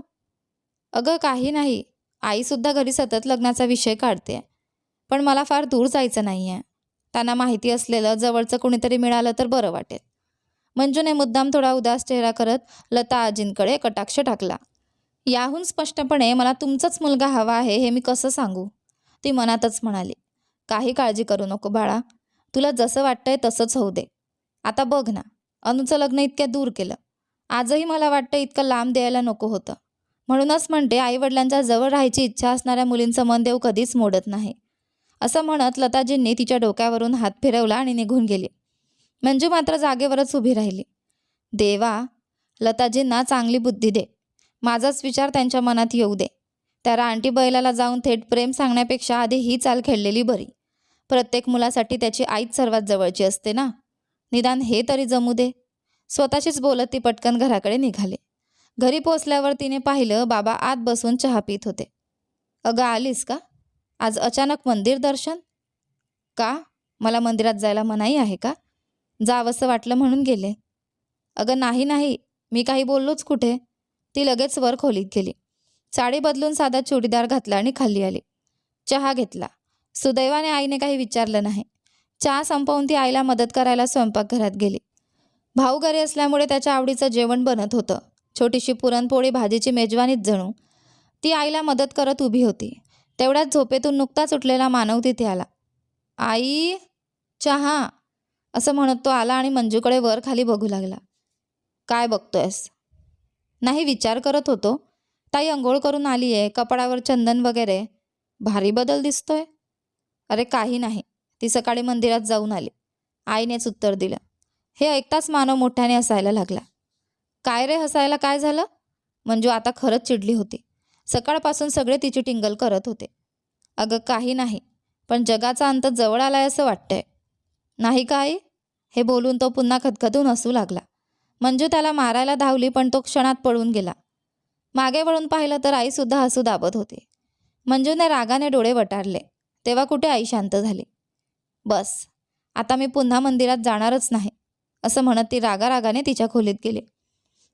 अगं काही नाही. आईसुद्धा घरी सतत लग्नाचा विषय काढते, पण मला फार दूर जायचं नाही आहे. त्यांना माहिती असलेलं जवळचं कुणीतरी मिळालं तर बरं वाटेल. मंजूने मुद्दाम थोडा उदास चेहरा करत लता आजींकडे कटाक्ष टाकला. याहून स्पष्टपणे मला तुमचाच मुलगा हवा आहे हे मी कसं सांगू? ती मनातच म्हणाली. काही काळजी करू नको बाळा, तुला जसं वाटतंय तसंच होऊ दे. आता बघ ना, अनुचं लग्न इतक्या दूर केलं. आजही मला वाटतं इतकं लांब द्यायला नको होतं. म्हणूनच म्हणते आईवडिलांच्या जवळ राहायची इच्छा असणाऱ्या मुलींचं मन देव कधीच मोडत नाही. असं म्हणत लताजींनी तिच्या डोक्यावरून हात फिरवला आणि निघून गेली. मंजू मात्र जागेवरच उभी राहिली. देवा, लताजींना चांगली बुद्धी दे. माझाच विचार त्यांच्या मनात येऊ दे. त्या रानटी बैलाला जाऊन थेट प्रेम सांगण्यापेक्षा आधी ही चाल खेळलेली बरी. प्रत्येक मुलासाठी त्याची आईच सर्वात जवळची असते ना. निदान हे तरी जमू दे. स्वतःशीच बोलत ती पटकन घराकडे निघाली. घरी पोचल्यावर तिने पाहिलं बाबा आत बसून चहा पित होते. अगं आलीस का? आज अचानक मंदिर दर्शन? का? मला मंदिरात जायला मनाई आहे का? जावंसं वाटलं म्हणून गेले. अगं नाही नाही, मी काही बोललोच कुठे. ती लगेच वर खोलीत गेली. साडी बदलून साधा चुडीदार घातला आणि खाली आली. चहा घेतला. सुदैवाने आईने काही विचारलं नाही. चहा संपवून ती आईला मदत करायला स्वयंपाकघरात गेली. भाऊ घरी असल्यामुळे त्याच्या आवडीचं जेवण बनत होतं. छोटीशी पुरणपोळी भाजीची मेजवानीच जणू. ती आईला मदत करत उभी होती. तेवढ्यात झोपेतून नुकताच उठलेला मानव तिथे आला. आई, चहा, असं म्हणत तो आला आणि मंजूकडे वर खाली बघू लागला. काय बघतोयस? नाही, विचार करत होतो. ताई अंघोळ करून आली आहे, कपाळावर चंदन वगैरे. भारी बदल दिसतोय. अरे काही नाही, ती सकाळी मंदिरात जाऊन आली, आईनेच उत्तर दिलं. हे ऐकताच मानव मोठ्याने हसायला लागला. काय रे, हसायला काय झालं? मंजू आता खरंच चिडली होती. सकाळपासून सगळे तिची टिंगल करत होते. अगं काही नाही, पण जगाचा अंत जवळ आलाय असं वाटतंय. नाही का आई? हे बोलून तो पुन्हा खदखदून हसू लागला. मंजू त्याला मारायला धावली, पण तो क्षणात पळून गेला. मागे वळून पाहिलं तर आईसुद्धा हसू दाबत होती. मंजूने रागाने डोळे वटारले. तेव्हा कुठे आई शांत झाली. बस, आता मी पुन्हा मंदिरात जाणारच नाही, असं म्हणत ती रागारागाने तिच्या खोलीत गेली.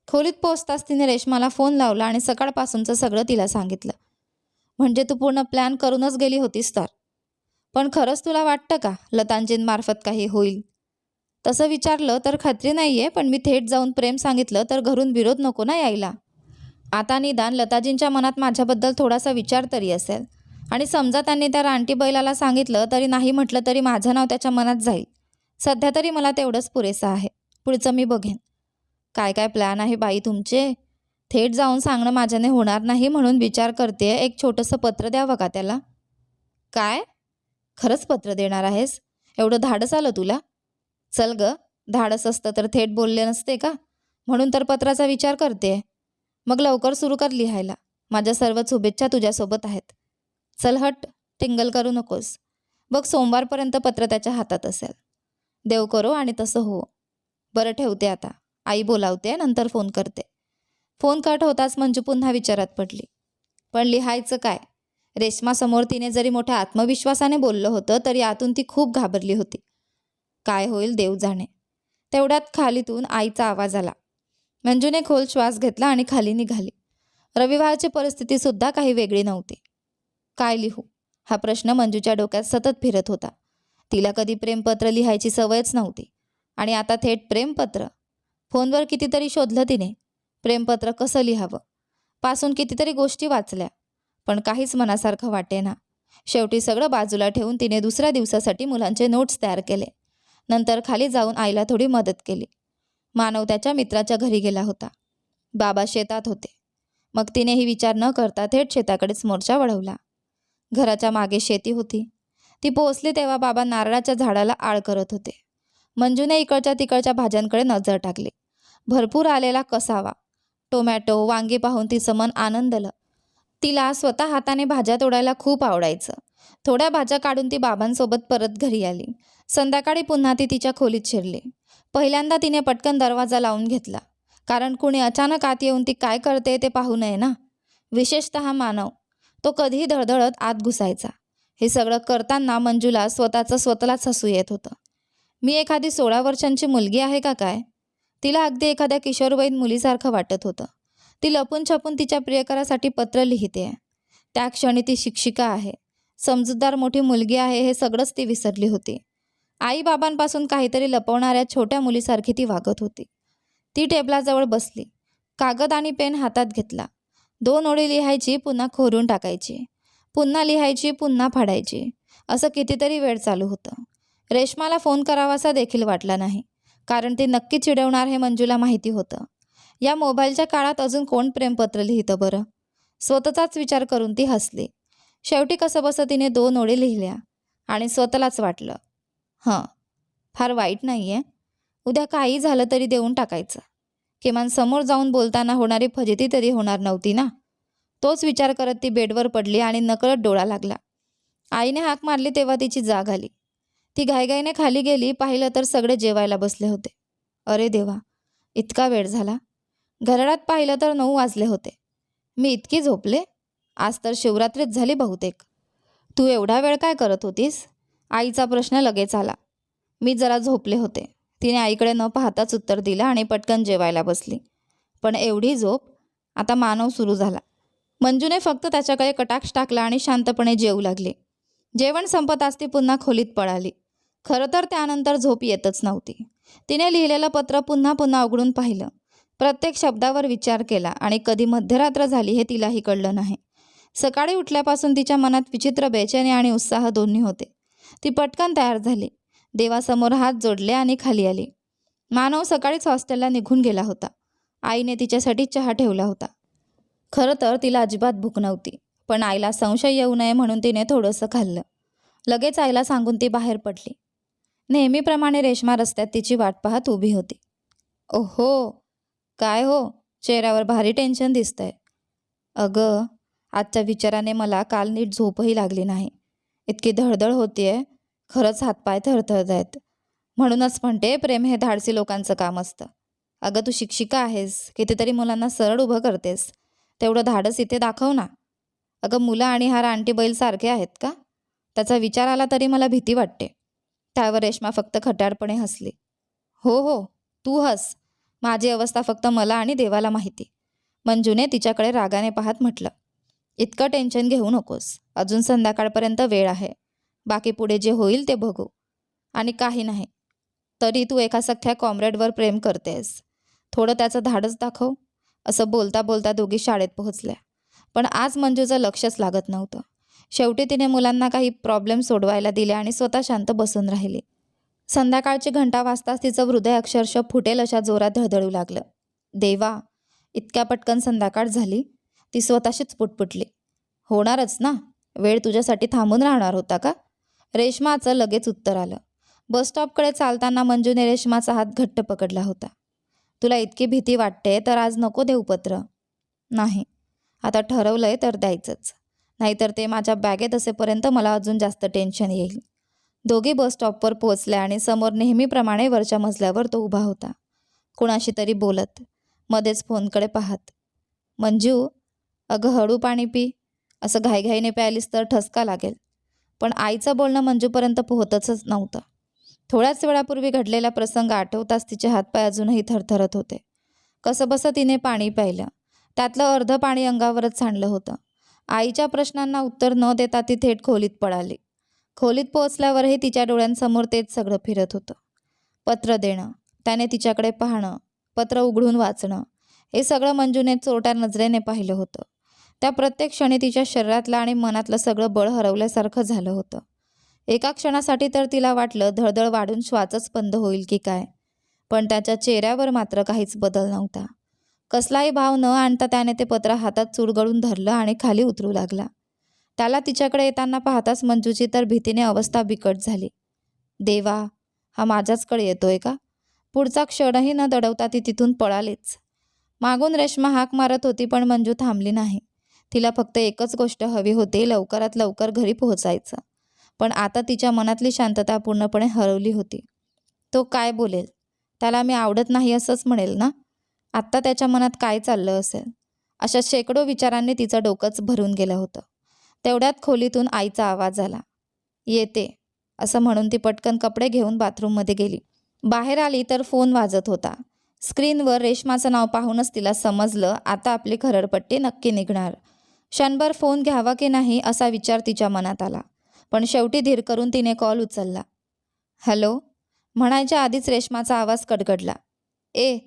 खोलीत पोचताच तिने रेश्माला फोन लावला आणि सकाळपासूनचं सगळं तिला सांगितलं. म्हणजे तू पूर्ण प्लॅन करूनच गेली होतीस तर? पण खरंच तुला वाटतं का लतांजींमार्फत काही होईल? तसं विचारलं तर खात्री नाही आहे, पण मी थेट जाऊन प्रेम सांगितलं तर घरून विरोध नको ना यायला. आता निदान लताजींच्या मनात माझ्याबद्दल थोडासा विचार तरी असेल. आणि समजा त्यांनी त्या रानटी बैलाला सांगितलं तरी नाही म्हटलं तरी माझं नाव त्याच्या मनात जाईल. सध्या तरी मला तेवढंच पुरेसं आहे. पुढचं मी बघेन. काय काय प्लॅन आहे बाई तुमचे? थेट जाऊन सांगणं माझ्याने होणार नाही म्हणून विचार करते एक छोटंसं पत्र द्यावं का त्याला? काय? खरंच पत्र देणार आहेस? एवढं धाडस आलं तुला? चल ग, धाडस असतं तर थेट बोलले नसते का? म्हणून तर पत्राचा विचार करते. मग लवकर सुरू कर लिहायला. माझ्या सर्व शुभेच्छा तुझ्यासोबत आहेत. चल हट, टिंगल करू नकोस. बघ सोमवारपर्यंत पत्र त्याच्या हातात असेल. देव करो आणि तसं हो. बरं ठेवते आता, आई बोलावते, नंतर फोन करते. फोन कट होताच मंजू पुन्हा विचारात पडली. पण लिहायचं काय? रेश्मासमोर तिने जरी मोठ्या आत्मविश्वासाने बोललं होतं तरी आतून ती खूप घाबरली होती. काय होईल देव जाणे. तेवढ्यात खालीतून आईचा आवाज आला. मंजूने खोल श्वास घेतला आणि खाली निघाली. रविवारची परिस्थितीसुद्धा काही वेगळी नव्हती. काय लिहू? हा प्रश्न मंजूच्या डोक्यात सतत फिरत होता. तिला कधी प्रेमपत्र लिहायची सवयच नव्हती आणि आता थेट प्रेमपत्र. फोनवर कितीतरी शोधलं तिने, प्रेमपत्र कसं लिहावं. पासून कितीतरी गोष्टी वाचल्या, पण काहीच मनासारखं वाटेना. शेवटी सगळं बाजूला ठेवून तिने दुसऱ्या दिवसासाठी मुलांचे नोट्स तयार केले. नंतर खाली जाऊन आईला थोडी मदत केली. मानव त्याच्या मित्राच्या घरी गेला होता. बाबा शेतात होते. मग तिनेही विचार न करता थेट शेताकडेच मोर्चा वळवला. घराच्या मागे शेती होती. ती पोहोचली तेव्हा बाबा नारळाच्या झाडाला आळ करत होते. मंजूने इकडच्या तिकडच्या भाज्यांकडे नजर टाकली. भरपूर आलेला कसावा, टोमॅटो, वांगी पाहून तिचं मन आनंदलं. तिला स्वतः हाताने भाज्या तोडायला खूप आवडायचं. थोड्या भाज्या काढून ती बाबांसोबत परत घरी आली. संध्याकाळी पुन्हा ती तिच्या खोलीत शिरली. पहिल्यांदा तिने पटकन दरवाजा लावून घेतला, कारण कुणी अचानक आत येऊन ती काय करते ते पाहू नये ना. विशेषतः मानव, तो कधीही धडधडत आत घुसायचा. हे सगळं करताना मंजूला स्वतःलाच हसू येत होतं. मी एखादी 16 वर्षांची मुलगी आहे का काय? तिला अगदी एखाद्या किशोरवयीन मुलीसारखं वाटत होतं. ती लपून छपून तिच्या प्रियकरासाठी पत्र लिहिते. त्या क्षणी ती शिक्षिका आहे, समजूतदार मोठी मुलगी आहे हे सगळंच ती विसरली होती. आई बाबांपासून काहीतरी लपवणाऱ्या छोट्या मुलीसारखी ती वागत होती. ती टेबलाजवळ बसली. कागद आणि पेन हातात घेतला. 2 ओळी लिहायची, पुन्हा खोडून टाकायची, पुन्हा लिहायची, पुन्हा फाडायची. असं कितीतरी वेळ चालू होतं. रेश्माला फोन करावासा देखील वाटला नाही, कारण ती नक्की चिडवणार हे मंजूला माहिती होतं. या मोबाईलच्या काळात अजून कोण प्रेमपत्र लिहितं बरं? स्वतःचाच विचार करून ती हसली. शेवटी कसंबसं तिने 2 ओळी लिहिल्या आणि स्वतःलाच वाटलं, फार वाईट नाही आहे. उद्या काही झालं तरी देऊन टाकायचं. किमान समोर जाऊन बोलताना होणारी फजिती तरी होणार नव्हती ना. तोच विचार करत ती बेडवर पडली आणि नकळत डोळा लागला. आईने हाक मारली तेव्हा तिची जाग आली. ती घाईघाईने खाली गेली. पाहिलं तर सगळे जेवायला बसले होते. अरे देवा, इतका वेळ झाला. घड्याळात पाहिलं तर 9 वाजले होते. मी इतकी झोपले? आज तर शिवरात्रीच झाली बहुतेक. तू एवढा वेळ काय करत होतीस? आईचा प्रश्न लगेच आला. मी जरा झोपले होते, तिने आईकडे न पाहताच उत्तर दिलं आणि पटकन जेवायला बसली. पण एवढी झोप? आता मानव सुरू झाला. मंजूने फक्त त्याच्याकडे कटाक्ष टाकला आणि शांतपणे जेवू लागली. जेवण संपताच ती पुन्हा खोलीत पळाली. खरं तर त्यानंतर झोप येतच नव्हती. तिने लिहिलेलं पत्र पुन्हा पुन्हा उघडून पाहिलं. प्रत्येक शब्दावर विचार केला आणि कधी मध्यरात्र झाली हे तिलाही कळलं नाही. सकाळी उठल्यापासून तिच्या मनात विचित्र बेचैनी आणि उत्साह दोन्ही होते. ती पटकन तयार झाली. देवासमोर हात जोडले आणि खाली आली. मानव सकाळीच हॉस्टेलला निघून गेला होता. आईने तिच्यासाठी चहा ठेवला होता. खरं तर तिला अजिबात भूक नव्हती, पण आईला संशय येऊ नये म्हणून तिने थोडंसं खाल्लं. लगेच आईला सांगून ती बाहेर पडली. नेहमीप्रमाणे रेश्मा रस्त्यात तिची वाट पाहत उभी होती. ओहो, काय हो, चेहऱ्यावर भारी टेन्शन दिसतंय. अगं, आजच्या विचाराने मला काल नीट झोपही लागली नाही. इतकी धडधड होतीये, खरंच हातपाय थरथरत आहेत. म्हणूनच म्हणते, प्रेम हे धाडसी लोकांचं काम असतं. अगं, तू शिक्षिका आहेस, कितीतरी मुलांना सरळ उभं करतेस. तेवढं धाडस इथे दाखव ना. अगं, मुलं आणि हा रानटी बैल सारखे आहेत का? त्याचा विचार आला तरी मला भीती वाटते. त्यावर रेश्मा फक्त खट्याळपणे हसली. हो हो, तू हस. माझी अवस्था फक्त मला आणि देवाला माहिती. मंजूने तिच्याकडे रागाने पाहत म्हटलं. इतकं टेन्शन घेऊ नकोस. अजून संध्याकाळपर्यंत वेळ आहे. बाकी पुढे जे होईल ते बघू. आणि काही नाही तरी तू एका सख्ख्या कॉम्रेडवर प्रेम करतेस. थोडं त्याचं धाडस दाखव. असं बोलता बोलता दोघी शाळेत पोहोचल्या. पण आज मंजूचं लक्षच लागत नव्हतं. शेवटी तिने मुलांना काही प्रॉब्लेम सोडवायला दिले आणि स्वतः शांत बसून राहिली. संध्याकाळची घंटा वाजताच तिचं हृदय अक्षरशः फुटेल अशा जोरात धडधडू लागलं. देवा, इतक्या पटकन संध्याकाळ झाली. ती स्वतःशीच पुटपुटली. होणारच ना, वेळ तुझ्यासाठी थांबून राहणार होता का? रेश्माचं लगेच उत्तर आलं. बसस्टॉपकडे चालताना मंजूने रेश्माचा हात घट्ट पकडला होता. तुला इतकी भीती वाटते तर आज नको देऊ पत्र. नाही, आता ठरवलंय तर द्यायचंच. नाहीतर ते माझ्या बॅगेत असेपर्यंत मला अजून जास्त टेन्शन येईल. दोघी बसस्टॉपवर पोहोचल्या आणि समोर नेहमीप्रमाणे वरच्या मजल्यावर तो उभा होता, कुणाशी तरी बोलत, मध्येच फोनकडे पाहत. मंजू, अगं हळू पाणी पी. असं घाईघाईने प्यायलीस तर ठसका लागेल. पण आईचं बोलणं मंजूपर्यंत पोहोचतच नव्हतं. थोड्याच वेळापूर्वी घडलेला प्रसंग आठवताच तिचे हातपाय अजूनही थरथरत होते. कसंबसं तिने पाणी प्यायलं. त्यातलं अर्ध पाणी अंगावरच सांडलं होतं. आईच्या प्रश्नांना उत्तर न देता ती थेट खोलीत पळाली. खोलीत पोहोचल्यावरही तिच्या डोळ्यांसमोर तेच सगळं फिरत होतं. पत्र देणं, त्याने तिच्याकडे पाहणं, पत्र उघडून वाचणं, हे सगळं मंजूने चोरट्या नजरेने पाहिलं होतं. त्या प्रत्येक क्षणी तिच्या शरीरातलं आणि मनातलं सगळं बळ हरवल्यासारखं झालं होतं. एका क्षणासाठी तर तिला वाटलं धडधड वाढून श्वासच बंद होईल की काय. पण त्याच्या चेहऱ्यावर मात्र काहीच बदल नव्हता. कसलाही भाव न आणता त्याने ते पत्र हातात चुरगळून धरलं आणि खाली उतरू लागला. त्याला तिच्याकडे येताना पाहताच मंजूची तर भीतीने अवस्था बिकट झाली. देवा, हा माझ्याचकडे येतोय का? पुढचा क्षणही न दडवता ती तिथून पळालीच. मागून रेश्मा हाक मारत होती पण मंजू थांबली नाही. तिला फक्त एकच गोष्ट हवी होती, लवकरात लवकर घरी पोहोचायचं. पण आता तिच्या मनातली शांतता पूर्णपणे हरवली होती. तो काय बोलेल? त्याला मी आवडत नाही असंच म्हणेल ना? आत्ता त्याच्या मनात काय चाललं असेल? अशा शेकडो विचारांनी तिचं डोकंच भरून गेलं होतं. तेवढ्यात खोलीतून आईचा आवाज आला. येते, असं म्हणून ती पटकन कपडे घेऊन बाथरूममध्ये गेली. बाहेर आली तर फोन वाजत होता. स्क्रीनवर रेश्माचं नाव पाहूनच तिला समजलं आता आपली खरडपट्टी नक्की निघणार. क्षणभर फोन घ्यावा की नाही असा विचार तिच्या मनात आला. पण शेवटी धीर करून तिने कॉल उचलला. हॅलो म्हणायच्या आधीच रेश्माचा आवाज कडकडला. ए,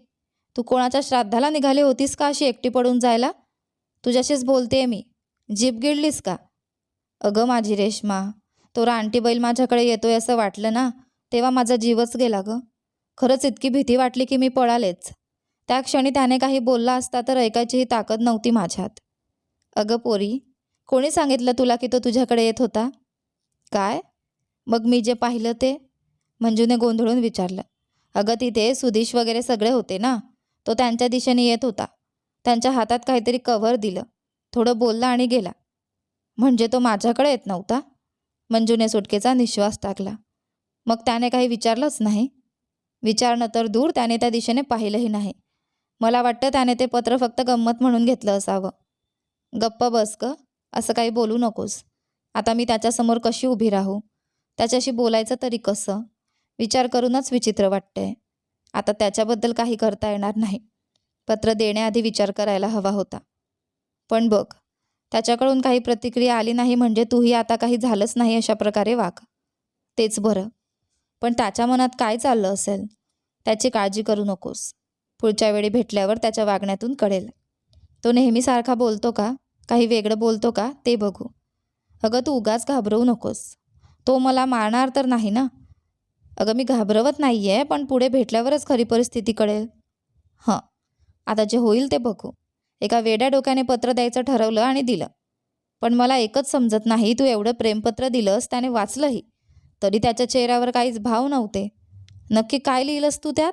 तू कोणाच्या श्राद्धाला निघाली होतीस का अशी एकटी पडून जायला? तुझ्याशीच बोलतेय मी. जीभ गिळलीस का? अगं माझी रेश्मा, तो रानटी बैल माझ्याकडे येतोय असं वाटलं ना, तेव्हा माझा जीवच गेला गं. खरंच इतकी भीती वाटली की मी पळालेच. त्या क्षणी त्याने काही बोलला असता तर ऐकायचीही ताकद नव्हती माझ्यात. अगं पोरी, कोणी सांगितलं तुला की तो तुझ्याकडे येत होता? काय? मग मी जे पाहिलं ते? मंजूने गोंधळून विचारलं. अगं तिथे सुधीश वगैरे सगळे होते ना. तो त्यांच्या दिशेने येत होता. त्यांच्या हातात काहीतरी कव्हर दिलं, थोडं बोलला आणि गेला. म्हणजे तो माझ्याकडे येत नव्हता? मंजूने सुटकेचा निश्वास टाकला. मग त्याने काही विचारलंच नाही? विचारणं तर दूर, त्याने त्या दिशेने पाहिलंही नाही. मला वाटतं त्याने ते पत्र फक्त गंमत म्हणून घेतलं असावं. गप्प बस ग, असं काही बोलू नकोस. आता मी त्याच्यासमोर कशी उभी राहू? त्याच्याशी बोलायचं तरी कसं? विचार करूनच विचित्र वाटतंय. आता त्याच्याबद्दल काही करता येणार नाही. पत्र देण्याआधी विचार करायला हवा होता. पण बघ, त्याच्याकडून काही प्रतिक्रिया आली नाही म्हणजे तूही आता काही झालंच नाही अशा प्रकारे वाग. तेच बरं. पण त्याच्या मनात काय चाललं असेल? त्याची काळजी करू नकोस. पुढच्या वेळी भेटल्यावर त्याच्या वागण्यातून कळेल. तो नेहमीसारखा बोलतो का? काही वेगळं बोलतो का? ते बघू. अगं तू उगाच घाबरवू नकोस. तो मला मारणार तर नाही ना? अगं मी घाबरवत नाही आहे, पण पुढे भेटल्यावरच खरी परिस्थिती कळेल. हं, आता जे होईल ते बघू. एका वेड्या डोक्याने पत्र द्यायचं ठरवलं आणि दिलं. पण मला एकच समजत नाही, तू एवढं प्रेमपत्र दिलंस, त्याने वाचलंही, तरी त्याच्या चेहऱ्यावर काहीच भाव नव्हते. नक्की काय लिहिलंस तू त्यात?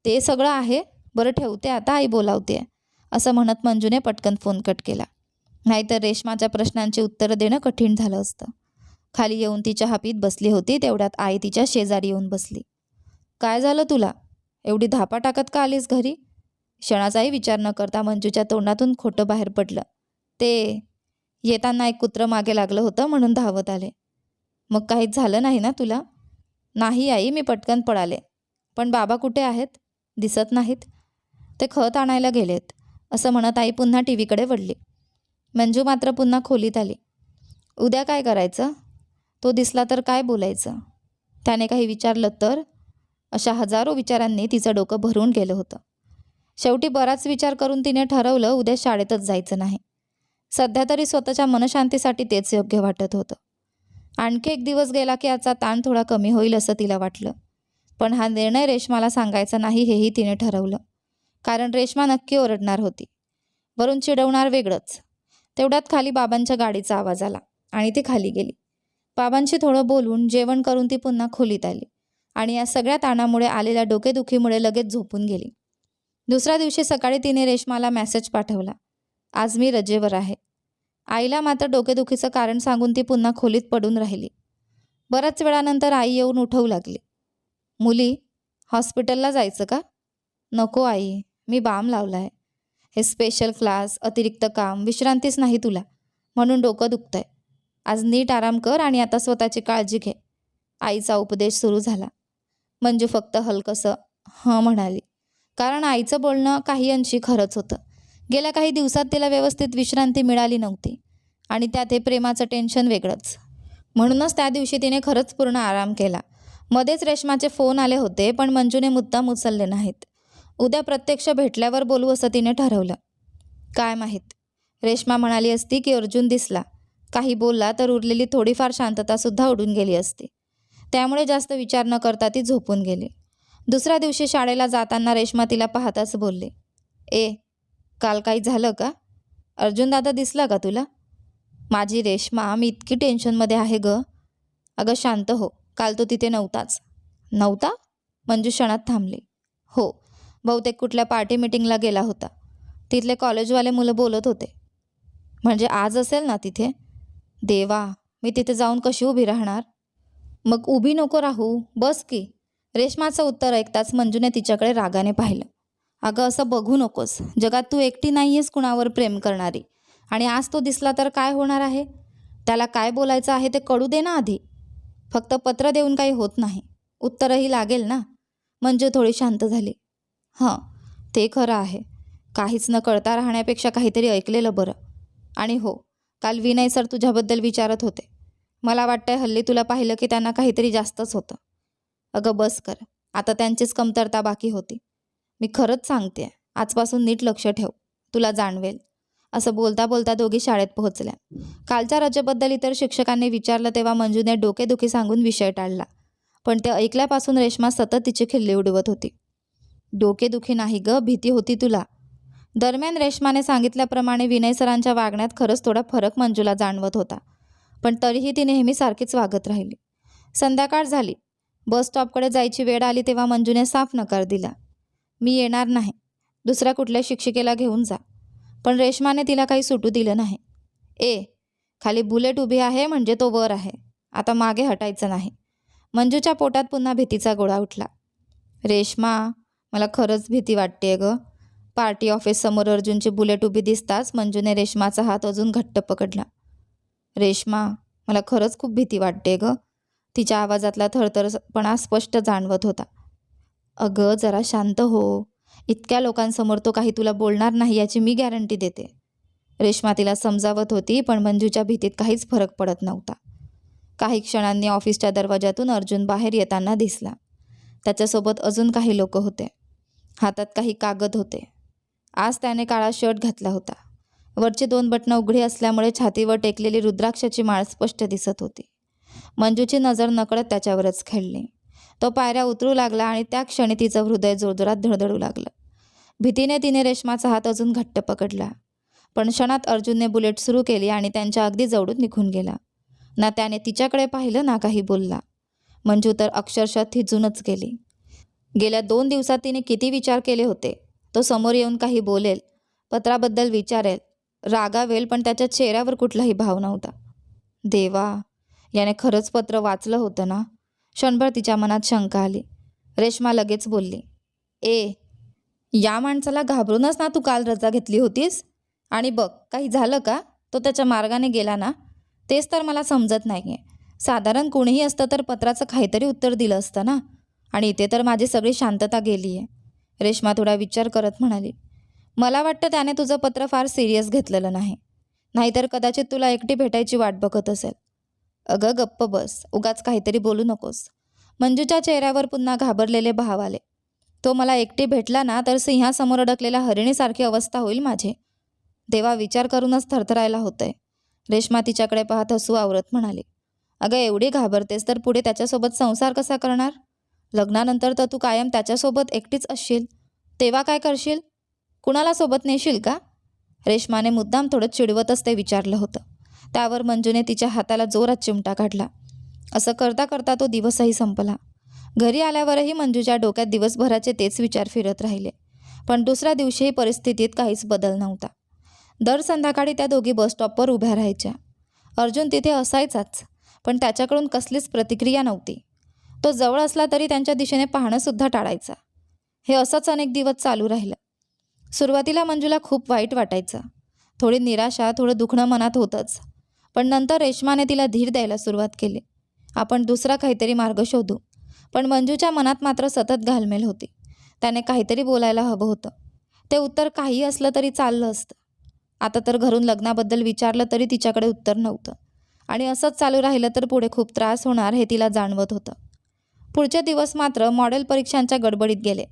ते सगळं आहे. बरं ठेवते आता, आई बोलावते, असं म्हणत मंजूने पटकन फोन कट केला. नाहीतर रेश्माच्या प्रश्नांची उत्तरं देणं कठीण झालं असतं. खाली येऊन ती चहा पीत बसली होती. तेवढ्यात आई तिच्या शेजारी येऊन बसली. काय झालं तुला? एवढी धापा टाकत का आलीस घरी? क्षणाचाही विचार न करता मंजूच्या तोंडातून खोटं बाहेर पडलं. ते येताना एक कुत्रं मागे लागलं होतं म्हणून धावत आले. मग काहीच झालं नाही ना तुला? नाही आई, मी पटकन पळाले. पण बाबा कुठे आहेत? दिसत नाहीत. ते खत आणायला गेलेत, असं म्हणत आई पुन्हा टीव्हीकडे वळली. मंजू मात्र पुन्हा खोलीत आली. उद्या काय करायचं? तो दिसला तर काय बोलायचं? त्याने काही विचारलं तर? अशा हजारो विचारांनी तिचं डोकं भरून गेलं होतं. शेवटी बराच विचार करून तिने ठरवलं उद्या शाळेतच जायचं नाही. सध्या तरी स्वतःच्या मनशांतीसाठी तेच योग्य वाटत होतं. आणखी एक दिवस गेला की याचा ताण थोडा कमी होईल असं तिला वाटलं. पण हा निर्णय रेश्माला सांगायचा नाही हेही तिने ठरवलं. कारण रेश्मा नक्की ओरडणार होती, वरून चिडवणार वेगळंच. तेवढ्यात खाली बाबांच्या गाडीचा आवाज आला आणि ती खाली गेली. बाबांशी थोडं बोलून जेवण करून ती पुन्हा खोलीत आली आणि या सगळ्या ताणामुळे आलेल्या डोकेदुखीमुळे लगेच झोपून गेली. दुसऱ्या दिवशी सकाळी तिने रेश्माला मेसेज पाठवला, आज मी रजेवर आहे. आईला मात्र डोकेदुखीचं कारण सांगून ती पुन्हा खोलीत पडून राहिली. बऱ्याच वेळानंतर आई येऊन उठवू लागली. मुली, हॉस्पिटलला जायचं का? नको आई, मी बाम लावलाय. हे स्पेशल क्लास, अतिरिक्त काम, विश्रांतीच नाही तुला, म्हणून डोकं दुखतंय. आज नीट आराम कर आणि आता स्वतःची काळजी घे. आईचा उपदेश सुरू झाला. मंजू फक्त हलकंसं हं म्हणाली. कारण आईचं बोलणं काही अंशी खरंच होतं. गेल्या काही दिवसात तिला व्यवस्थित विश्रांती मिळाली नव्हती आणि त्यात हे प्रेमाचं टेन्शन वेगळंच. म्हणूनच त्या दिवशी तिने खरंच पूर्ण आराम केला. मध्येच रेश्माचे फोन आले होते, पण मंजूने मुद्दाम उचलले नाहीत. उद्या प्रत्यक्ष भेटल्यावर बोलू असं तिने ठरवलं. काय माहीत, रेश्मा म्हणाली असती की अर्जुन दिसला, काही बोलला तर उरलेली थोडीफार शांततासुद्धा उडून गेली असती. त्यामुळे जास्त विचार न करता ती झोपून गेली. दुसऱ्या दिवशी शाळेला जाताना रेश्मा तिला पाहताच बोलली, ए, काल काही झालं का? अर्जुन दादा दिसला का तुला? माझी रेश्मा, मी इतकी टेन्शनमध्ये आहे गं. अगं शांत हो, काल तो तिथे नव्हताच. नव्हता? मंजू क्षणात थांबली. हो, बहुतेक कुठल्या पार्टी मीटिंगला गेला होता. तिथले कॉलेजवाले मुलं बोलत होते. म्हणजे आज असेल ना तिथे? देवा, मी तिथे जाऊन कशी उभी राहणार? मग उभी नको राहू, बस की. रेश्माचं उत्तर ऐकताच मंजूने तिच्याकडे रागाने पाहिलं. अगं असं बघू नकोस, जगात तू एकटी नाही आहेस कुणावर प्रेम करणारी. आणि आज तो दिसला तर काय होणार आहे? त्याला काय बोलायचं आहे ते कळू दे ना आधी. फक्त पत्र देऊन काही होत नाही, उत्तरही लागेल ना. मंजू थोडी शांत झाली. हां, ते खरं आहे. काहीच न कळता राहण्यापेक्षा काहीतरी ऐकलेलं बरं. आणि हो, काल विनय सर तुझ्याबद्दल विचारत होते. मला वाटतंय हल्ली तुला पाहिलं की त्यांना काहीतरी जास्तच होतं. अगं बस कर, आता त्यांचीच कमतरता बाकी होती. मी खरंच सांगते, आजपासून नीट लक्ष ठेव, तुला जाणवेल. असं बोलता बोलता दोघी शाळेत पोहोचल्या. कालच्या रजेबद्दल इतर शिक्षकांनी विचारलं तेव्हा मंजूने डोकेदुखी सांगून विषय टाळला. पण ते ऐकल्यापासून रेश्मा सतत तिची खिल्ली उडवत होती. डोकेदुखी नाही ग, भीती होती तुला. दरम्यान रेश्माने सांगितल्याप्रमाणे विनय सरांच्या वागण्यात खरंच थोडा फरक मंजूला जाणवत होता. पण तरीही ती नेहमीसारखीच वागत राहिली. संध्याकाळ झाली. बस स्टॉपकडे जायची वेळ आली तेव्हा मंजूने साफ नकार दिला. मी येणार नाही, दुसऱ्या कुठल्या शिक्षिकेला घेऊन जा. पण रेश्माने तिला काही सुटू दिलं नाही. ए, खाली बुलेट उभी आहे म्हणजे तो वर आहे, आता मागे हटायचं नाही. मंजूच्या पोटात पुन्हा भीतीचा गोळा उठला. रेश्मा, मला खरंच भीती वाटतेय ग. पार्टी ऑफिससमोर अर्जुनची बुलेट उभी दिसताच मंजूने रेश्माचा हात अजून घट्ट पकडला. रेश्मा, मला खरंच खूप भीती वाटते ग. तिच्या आवाजातला थरथरपणा स्पष्ट जाणवत होता. अगं जरा शांत हो, इतक्या लोकांसमोर तो काही तुला बोलणार नाही याची मी गॅरंटी देते. रेश्मा तिला समजावत होती, पण मंजूच्या भीतीत काहीच फरक पडत नव्हता. काही क्षणांनी ऑफिसच्या दरवाजातून अर्जुन बाहेर येताना दिसला. त्याच्यासोबत अजून काही लोक होते. हातात काही कागद होते. आज त्याने काळा शर्ट घातला होता. वरची 2 बटणं उघडी असल्यामुळे छातीवर टेकलेली रुद्राक्षाची माळ स्पष्ट दिसत होती. मंजूची नजर नकळत त्याच्यावरच खेळली. तो पायऱ्या उतरू लागला आणि त्या क्षणी तिचं हृदय जोरजोरात धडधडू लागलं. भीतीने तिने रेश्माचा हात अजून घट्ट पकडला. पण क्षणात अर्जुनने बुलेट सुरू केली आणि त्यांच्या अगदी जवळून निघून गेला. ना त्याने तिच्याकडे पाहिलं ना काही बोलला. मंजू तर अक्षरशः थिजूनच गेली. गेल्या 2 दिवसात तिने किती विचार केले होते. तो समोर येऊन काही बोलेल, पत्राबद्दल विचारेल, रागावेल, पण त्याच्या चेहऱ्यावर कुठलाही भाव नव्हता. देवा, याने खरंच पत्र वाचलं होतं ना? क्षणभर तिच्या मनात शंका आली. रेश्मा लगेच बोलली, ए, या माणसाला घाबरूनच ना तू काल रजा घेतली होतीस? आणि बघ, काही झालं का? तो त्याच्या मार्गाने गेला ना? तेच तर मला समजत नाही आहे. साधारण कोणीही असतं तर पत्राचं काहीतरी उत्तर दिलं असतं ना. आणि इथे तर माझी सगळी शांतता गेली आहे. रेश्मा थोडा विचार करत म्हणाली, मला वाटतं त्याने तुझं पत्र फार सिरियस घेतलेलं नाही. नाहीतर कदाचित तुला एकटी भेटायची वाट बघत असेल. अगं गप्प बस, उगाच काहीतरी बोलू नकोस. मंजूच्या चेहऱ्यावर पुन्हा घाबरलेले भाव आले. तो मला एकटी भेटला ना तर सिंहासमोर अडकलेल्या हरिणीसारखी अवस्था होईल माझी. देवा, विचार करूनच थरथरायला होतंय. रेश्मा तिच्याकडे पाहत हसू आवरत म्हणाली, अगं एवढी घाबरतेस तर पुढे त्याच्यासोबत संसार कसा करणार? लग्नानंतर तर तू कायम त्याच्यासोबत एकटीच असशील. तेव्हा काय करशील? कुणाला सोबत नेशील का? रेश्माने मुद्दाम थोडं चिडवतच ते विचारलं होतं. त्यावर मंजूने तिच्या हाताला जोरात चिमटा काढला. असं करता करता तो दिवसही संपला. घरी आल्यावरही मंजूच्या डोक्यात दिवसभराचे तेच विचार फिरत राहिले. पण दुसऱ्या दिवशीही परिस्थितीत काहीच बदल नव्हता. दर संध्याकाळी त्या दोघी बसस्टॉपवर उभ्या राहायच्या. अर्जुन तिथे असायचाच, पण त्याच्याकडून कसलीच प्रतिक्रिया नव्हती. तो जवळ असला तरी त्यांच्या दिशेने पाहणंसुद्धा टाळायचा. हे असंच अनेक दिवस चालू राहिलं. सुरुवातीला मंजूला खूप वाईट वाटायचं. थोडी निराशा, थोडं दुखणं मनात होतंच. पण नंतर रेश्माने तिला धीर द्यायला सुरुवात केली. आपण दुसरा काहीतरी मार्ग शोधू. पण मंजूच्या मनात मात्र सतत घालमेल होती. त्याने काहीतरी बोलायला हवं होतं. ते उत्तर काही असलं तरी चाललं असतं. आता तर घरून लग्नाबद्दल विचारलं तरी तिच्याकडे उत्तर नव्हतं. आणि असंच चालू राहिलं तर पुढे खूप त्रास होणार हे तिला जाणवत होतं. पुढचे दिवस मात्र मॉडेल परीक्षांच्या गडबडीत गेले.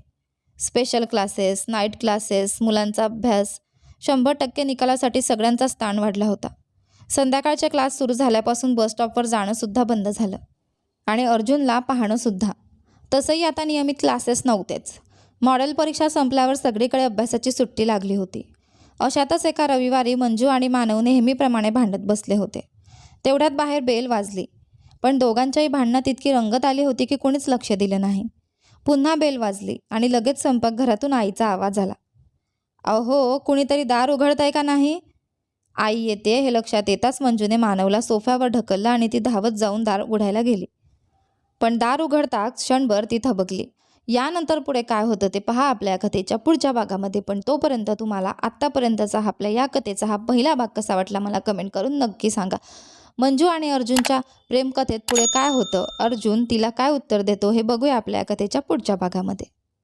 स्पेशल क्लासेस, नाईट क्लासेस, मुलांचा अभ्यास, 100% निकालासाठी सगळ्यांचाच ताण वाढला होता. संध्याकाळचे क्लास सुरू झाल्यापासून बस स्टॉपवर जाणंसुद्धा बंद झालं आणि अर्जुनला पाहणंसुद्धा. तसंही आता नियमित क्लासेस नव्हतेच. मॉडेल परीक्षा संपल्यावर सगळीकडे अभ्यासाची सुट्टी लागली होती. अशातच एका रविवारी मंजू आणि मानव नेहमीप्रमाणे भांडत बसले होते. तेवढ्यात बाहेर बेल वाजली, पण दोघांच्याही भांडणात इतकी रंगत आली होती की कोणीच लक्ष दिलं नाही. पुन्हा बेल वाजली आणि लगेच स्वयंपाकघरातून आईचा आवाज आला. अहो, कुणीतरी दार उघडतंय का नाही? आई येते हे लक्षात येताच मंजूने मानवला सोफ्यावर ढकललं आणि ती धावत जाऊन दार उघडायला गेली. पण दार उघडताच क्षणभर ती थबकली. यानंतर पुढे काय होतं ते पहा आपल्या कथेच्या पुढच्या भागामध्ये. पण तोपर्यंत तुम्हाला आत्तापर्यंतचा आपल्या या कथेचा हा पहिला भाग कसा वाटला मला कमेंट करून नक्की सांगा. मंजू आणि अर्जुनच्या प्रेमकथेत पुढे काय होतं, अर्जुन तिला काय उत्तर देतो हे बघूया आपल्या कथेच्या पुढच्या भागामध्ये.